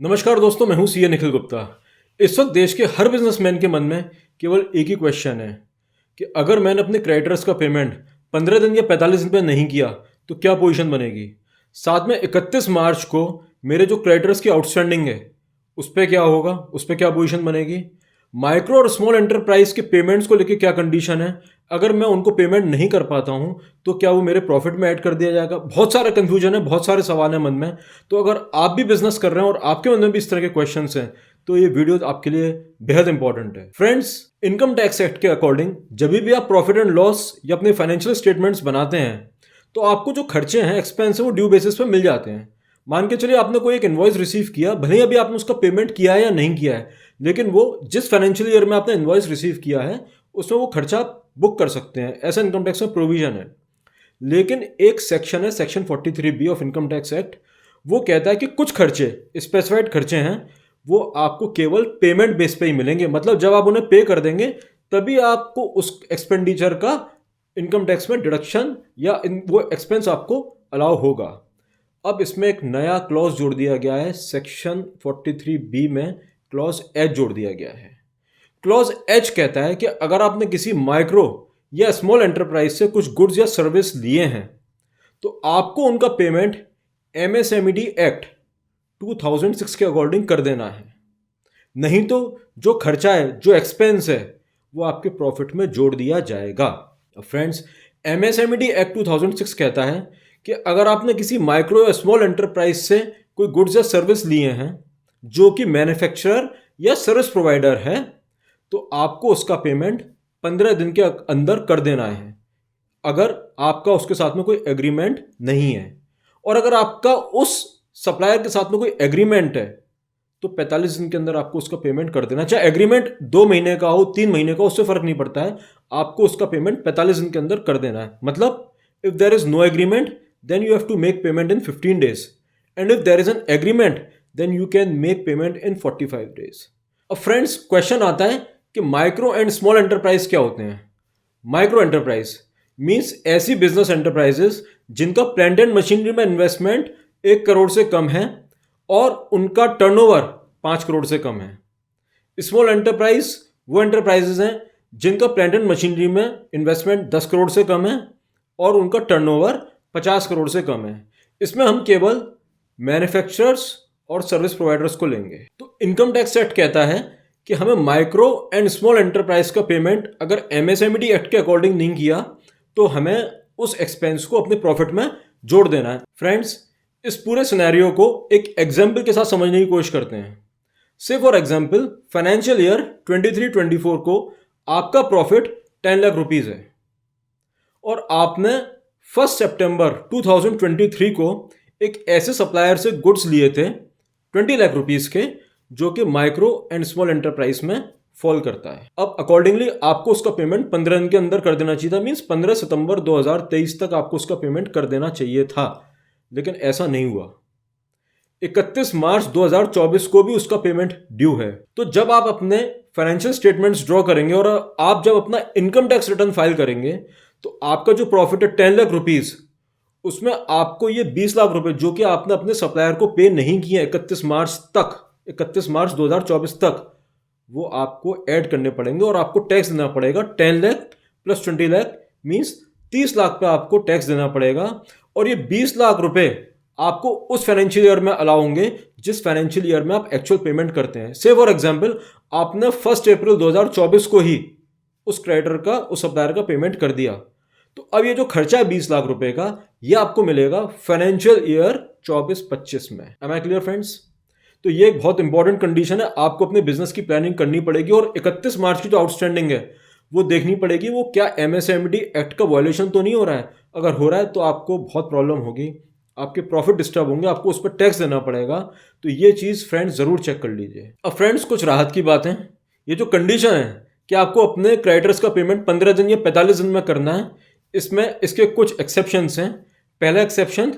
नमस्कार दोस्तों, मैं हूं सीए निखिल गुप्ता। इस वक्त देश के हर बिजनेसमैन के मन में केवल एक ही क्वेश्चन है कि अगर मैंने अपने क्रेडिटर्स का पेमेंट 15 दिन या 45 दिन में नहीं किया तो क्या पोजीशन बनेगी। साथ में 31 मार्च को मेरे जो क्रेडिटर्स की आउटस्टैंडिंग है उस पर क्या होगा, उस पर क्या पोजीशन बनेगी। माइक्रो और स्मॉल एंटरप्राइज के पेमेंट्स को लेकर क्या कंडीशन है, अगर मैं उनको पेमेंट नहीं कर पाता हूं तो क्या वो मेरे प्रॉफिट में ऐड कर दिया जाएगा। बहुत सारा कंफ्यूजन है, बहुत सारे सवाल हैं मन में। तो अगर आप भी बिजनेस कर रहे हैं और आपके मन में भी इस तरह के क्वेश्चंस हैं तो ये वीडियो आपके लिए बेहद इंपॉर्टेंट है। फ्रेंड्स, इनकम टैक्स एक्ट के अकॉर्डिंग जब भी आप प्रॉफिट एंड लॉस या अपने फाइनेंशियल स्टेटमेंट्स बनाते हैं तो आपको जो खर्चे हैं, एक्सपेंस है, वो ड्यू बेसिस पे मिल जाते हैं। मान के चलिए आपने कोई एक इनवॉइस रिसीव किया, भले ही अभी आपने उसका पेमेंट किया है या नहीं किया है, लेकिन वो जिस फाइनेंशियल ईयर में आपने इनवॉइस रिसीव किया है उसमें वो खर्चा बुक कर सकते हैं। ऐसा इनकम टैक्स में प्रोविजन है। लेकिन एक सेक्शन है, section 43B of income tax act, वो कहता है कि कुछ खर्चे, स्पेसिफाइड खर्चे हैं, वो आपको केवल पेमेंट बेस पे ही मिलेंगे। मतलब जब आप उन्हें पे कर देंगे तभी आपको उस एक्सपेंडिचर का इनकम टैक्स में डिडक्शन या वो एक्सपेंस आपको अलाउ होगा। अब इसमें एक नया क्लॉज जोड़ दिया गया है, सेक्शन 43B में क्लॉज एच जोड़ दिया गया है। क्लॉज एच कहता है कि अगर आपने किसी माइक्रो या स्मॉल एंटरप्राइज से कुछ गुड्स या सर्विस लिए हैं तो आपको उनका पेमेंट एमएसएमईडी एक्ट 2006 के अकॉर्डिंग कर देना है। नहीं तो जो खर्चा है, जो एक्सपेंस है, वो आपके प्रॉफिट में जोड़ दिया जाएगा। फ्रेंड्स, एमएसएमईडी एक्ट 2006 कहता है कि अगर आपने किसी माइक्रो या स्मॉल एंटरप्राइज से कोई गुड्स या सर्विस लिए हैं जो कि मैन्युफैक्चरर या सर्विस प्रोवाइडर है तो आपको उसका पेमेंट 15 दिन के अंदर कर देना है, अगर आपका उसके साथ में कोई एग्रीमेंट नहीं है। और अगर आपका उस सप्लायर के साथ में कोई एग्रीमेंट है तो 45 दिन के अंदर आपको उसका पेमेंट कर देना। चाहे एग्रीमेंट 2 महीने का हो, 3 महीने का, उससे फर्क नहीं पड़ता है, आपको उसका पेमेंट 45 दिन के अंदर कर देना है। मतलब if there is no agreement then you have to make payment in 15 days, and if there is an agreement then you can make payment in 45 days। अब फ्रेंड्स, क्वेश्चन आता है कि माइक्रो एंड स्मॉल एंटरप्राइज क्या होते हैं। Micro enterprise means ऐसी business enterprises जिनका plant and machinery में इन्वेस्टमेंट 1 करोड़ से कम है और उनका टर्नओवर 5 करोड़ से कम है। स्मॉल एंटरप्राइज वो एंटरप्राइजेस हैं जिनका प्लांट एंड मशीनरी में इन्वेस्टमेंट 10 करोड़ से कम है और उनका टर्नओवर 50 करोड़ से कम है। इसमें हम केवल मैन्युफैक्चरर्स और सर्विस प्रोवाइडर्स को लेंगे। तो इनकम टैक्स एक्ट कहता है कि हमें माइक्रो एंड स्मॉल एंटरप्राइज का पेमेंट अगर एमएसएमईडी एक्ट के अकॉर्डिंग नहीं किया तो हमें उस एक्सपेंस को अपने प्रॉफिट में जोड़ देना है। फ्रेंड्स, इस पूरे सिनेरियो को एक एग्जाम्पल के साथ समझने की कोशिश करते हैं। से फॉर एग्जाम्पल, फाइनेंशियल ईयर 23-24 को आपका प्रॉफिट 10 लाख रुपीज है और आपने 1 सितंबर 2023 को एक ऐसे सप्लायर से गुड्स लिए थे 20 लाख रुपीज के, जो कि माइक्रो एंड स्मॉल एंटरप्राइज में फॉल करता है। अब अकॉर्डिंगली आपको उसका पेमेंट 15 दिन के अंदर कर देना चाहिए था। मींस 15 सितंबर 2023 तक आपको उसका पेमेंट कर देना चाहिए था, लेकिन ऐसा नहीं हुआ। 31 मार्च 2024 को भी उसका पेमेंट ड्यू है। तो जब आप अपने फाइनेंशियल स्टेटमेंट्स ड्रॉ करेंगे और आप जब अपना इनकम टैक्स रिटर्न फाइल करेंगे तो आपका जो प्रॉफिट है 10 लाख रुपीज, उसमें आपको ये 20 लाख रुपए जो कि आपने अपने सप्लायर को पे नहीं किए 31 मार्च 2024 तक, वो आपको ऐड करने पड़ेंगे और आपको टैक्स देना पड़ेगा। 10 लाख प्लस 20 लाख मीन्स 30 लाख पे आपको टैक्स देना पड़ेगा। और ये 20 लाख रुपए आपको उस फाइनेंशियल ईयर में अलाउ होंगे जिस फाइनेंशियल ईयर में आप एक्चुअल पेमेंट करते हैं। से फॉर एग्जांपल, आपने 1 अप्रैल 2024 को ही उस क्रेडिटर का, उस सप्लायर का पेमेंट कर दिया, तो अब ये जो खर्चा है 20 लाख रुपए का, ये आपको मिलेगा फाइनेंशियल ईयर 24-25 में। Am I clear friends? तो ये एक बहुत इंपॉर्टेंट कंडीशन है। आपको अपने बिजनेस की प्लानिंग करनी पड़ेगी और 31 मार्च की जो आउटस्टैंडिंग है वो देखनी पड़ेगी वो क्या एमएसएमईडी एक्ट का वायलेशन तो नहीं हो रहा है। अगर हो रहा है तो आपको बहुत प्रॉब्लम होगी, आपके प्रॉफिट डिस्टर्ब होंगे, आपको उस पर टैक्स देना पड़ेगा। तो ये चीज़ फ्रेंड्स ज़रूर चेक कर लीजिए। अब फ्रेंड्स, कुछ राहत की बात है। ये जो कंडीशन है कि आपको अपने क्रेडिटर्स का पेमेंट 15 दिन या 45 दिन में करना है, इसमें इसके कुछ एक्सेप्शंस हैं। पहला एक्सेप्शन,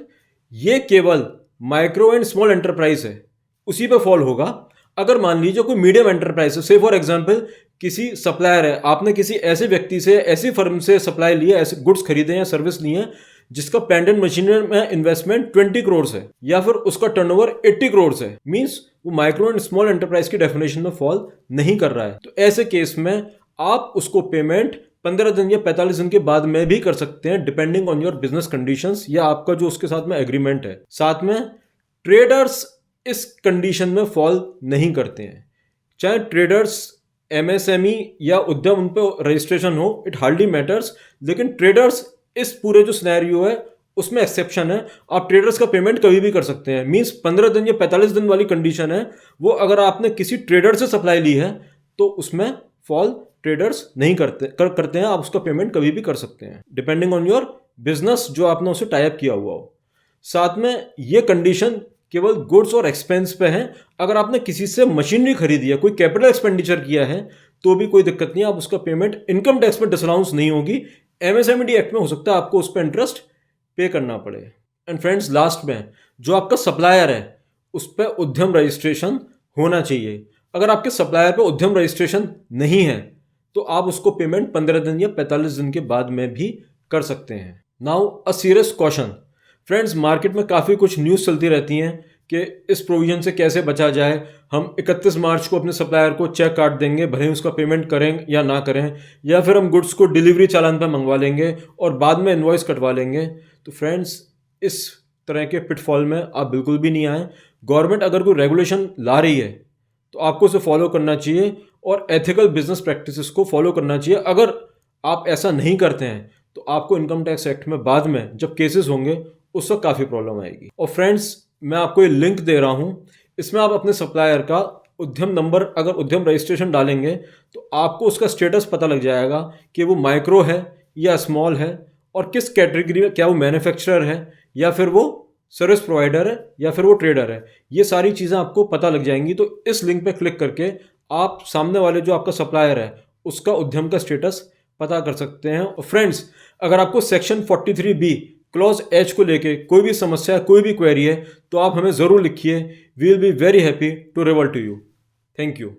ये केवल माइक्रो एंड स्मॉल एंटरप्राइज है, उसी पे फॉल होगा। अगर मान लीजिए कोई मीडियम एंटरप्राइज है, से फॉर एग्जांपल किसी सप्लायर है, आपने किसी ऐसे व्यक्ति से, ऐसी फर्म से सप्लाई लिया, ऐसे गुड्स खरीदे या सर्विस ली है जिसका प्लांट एंड मशीनरी में इन्वेस्टमेंट 20 करोड़ है या फिर उसका टर्नओवर 80 करोड़ है, मींस वो माइक्रो एंड स्मॉल एंटरप्राइज की डेफिनेशन में फॉल नहीं कर रहा है। तो ऐसे केस में आप उसको पेमेंट 15 दिन या 45 दिन के बाद में भी कर सकते हैं, depending on your business conditions या आपका जो उसके साथ में एग्रीमेंट है। साथ में ट्रेडर्स इस कंडीशन में फॉल नहीं करते हैं। चाहे ट्रेडर्स एमएसएमई या उद्यम उन पर रजिस्ट्रेशन हो, इट हार्डली मैटर्स, लेकिन ट्रेडर्स इस पूरे जो सिनेरियो है उसमें एक्सेप्शन है। आप ट्रेडर्स का पेमेंट कभी भी कर सकते हैं। मींस 15 दिन या 45 दिन वाली कंडीशन है वो, अगर आपने किसी ट्रेडर से सप्लाई ली है तो उसमें फॉल ट्रेडर्स नहीं करते हैं। आप उसका पेमेंट कभी भी कर सकते हैं, डिपेंडिंग ऑन योर बिजनेस जो आपने उसे टाई अप किया हुआ हो। साथ में ये कंडीशन केवल गुड्स और एक्सपेंस पे है। अगर आपने किसी से मशीनरी खरीदी है, कोई कैपिटल एक्सपेंडिचर किया है, तो भी कोई दिक्कत नहीं है, आप उसका पेमेंट इनकम टैक्स में डिसअलाउंस नहीं होगी। एमएसएमई एक्ट में हो सकता है आपको उस पर इंटरेस्ट पे करना पड़े। एंड फ्रेंड्स, लास्ट में जो आपका सप्लायर है उस पर उद्यम रजिस्ट्रेशन होना चाहिए। अगर आपके सप्लायर पे उद्यम रजिस्ट्रेशन नहीं है तो आप उसको पेमेंट 15 दिन या 45 दिन के बाद में भी कर सकते हैं। Now a serious question friends, market में काफ़ी कुछ न्यूज़ चलती रहती हैं कि इस प्रोविजन से कैसे बचा जाए। हम 31 मार्च को अपने सप्लायर को चेक काट देंगे, भले ही उसका पेमेंट करें या ना करें, या फिर हम गुड्स को डिलीवरी चालान पर मंगवा लेंगे और बाद में इनवॉइस कटवा लेंगे। तो फ्रेंड्स, इस तरह के पिटफॉल में आप बिल्कुल भी नहीं आए। गवर्नमेंट अगर कोई रेगुलेशन ला रही है तो आपको उसे फॉलो करना चाहिए और एथिकल बिजनेस प्रैक्टिसेस को फॉलो करना चाहिए। अगर आप ऐसा नहीं करते हैं तो आपको इनकम टैक्स एक्ट में बाद में जब केसेस होंगे उस वक्त काफ़ी प्रॉब्लम आएगी। और फ्रेंड्स, मैं आपको ये लिंक दे रहा हूँ, इसमें आप अपने सप्लायर का उद्यम नंबर, अगर उद्यम रजिस्ट्रेशन डालेंगे तो आपको उसका स्टेटस पता लग जाएगा कि वो माइक्रो है या स्मॉल है, और किस कैटेगरी में, क्या वो मैन्युफैक्चरर है या फिर वो सर्विस प्रोवाइडर है या फिर वो ट्रेडर है। ये सारी चीज़ें आपको पता लग जाएंगी। तो इस लिंक पे क्लिक करके आप सामने वाले जो आपका सप्लायर है उसका उद्यम का स्टेटस पता कर सकते हैं। और फ्रेंड्स, अगर आपको सेक्शन 43B क्लॉज एच को लेके कोई भी समस्या, कोई भी क्वेरी है तो आप हमें ज़रूर लिखिए। We will be very happy to revert to you. Thank you.